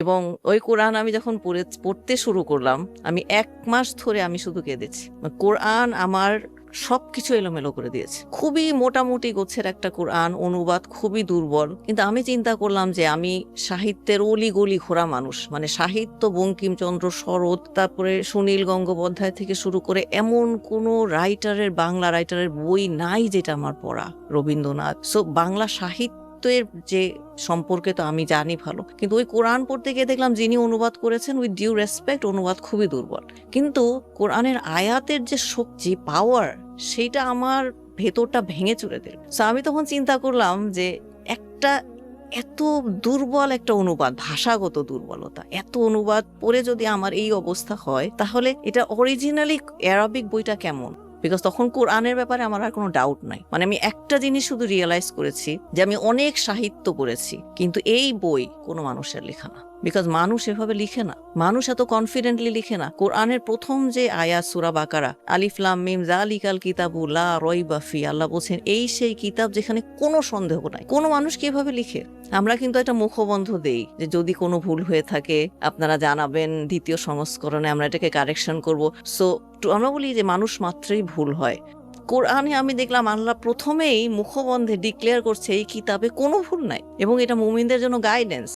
এবং ওই কোরআন আমি যখন পড়তে শুরু করলাম, আমি 1 মাস ধরে আমি শুধু কেঁদেছি। কোরআন আমার সবকিছু এলোমেলো করে দিয়েছে। খুবই মোটামুটি গোছের একটা কোরআন, অনুবাদ খুবই দুর্বল। কিন্তু আমি চিন্তা করলাম যে আমি সাহিত্যের অলিগলি ঘোরা মানুষ, মানে সাহিত্য বঙ্কিমচন্দ্র, শরৎ, তারপরে সুনীল গঙ্গোপাধ্যায় থেকে শুরু করে এমন কোনো বাংলা রাইটারের বই নাই যেটা আমার পড়া, রবীন্দ্রনাথ। সো বাংলা সাহিত্যের যে সম্পর্কে তো আমি জানি ভালো, কিন্তু ওই কোরআন পড়তে গিয়ে দেখলাম যিনি অনুবাদ করেছেন, উইথ ডিউ রেসপেক্ট, অনুবাদ খুবই দুর্বল। কিন্তু কোরআনের আয়াতের যে শক্তি, পাওয়ার, সেইটা আমার ভেতরটা ভেঙে চুরে দিল। সো আমি তখন চিন্তা করলাম যে একটা এত দুর্বল একটা অনুবাদ, ভাষাগত দুর্বলতা, এত অনুবাদ পড়ে যদি আমার এই অবস্থা হয়, তাহলে এটা অরিজিনালি অ্যারাবিক বইটা কেমন? বিকজ তখন কোরআনের ব্যাপারে আমার আর কোনো ডাউট নাই। মানে আমি একটা জিনিস শুধু রিয়েলাইজ করেছি যে আমি অনেক সাহিত্য পড়েছি, কিন্তু এই বই কোনো মানুষের লেখা না। বিকজ মানুষ এভাবে লিখে না, মানুষ এত কনফিডেন্টলি লিখে না। কোরআনের প্রথম যে আয়াত সূরা বাকারা, আলিফ লাম মিম যালিকাল কিতাবু লা রাইবা ফি, আল্লাহ বলছেন এই সেই কিতাব যেখানে কোনো সন্দেহ নাই। কোনো মানুষ কি এভাবে লিখে? আমরা কিন্তু একটা মুখবন্ধ দেই যে যদি কোনো ভুল হয়ে থাকে আপনারা জানাবেন, দ্বিতীয় সংস্করণে আমরা এটাকে কারেকশন করব। সো আমরা বলি যে মানুষ মাত্রই ভুল হয়। কোরআনে আমি দেখলাম আল্লাহ প্রথমেই মুখবন্ধে ডিক্লেয়ার করছে এই কিতাবে কোনো ভুল নাই, এবং এটা মুমিনদের জন্য গাইডেন্স।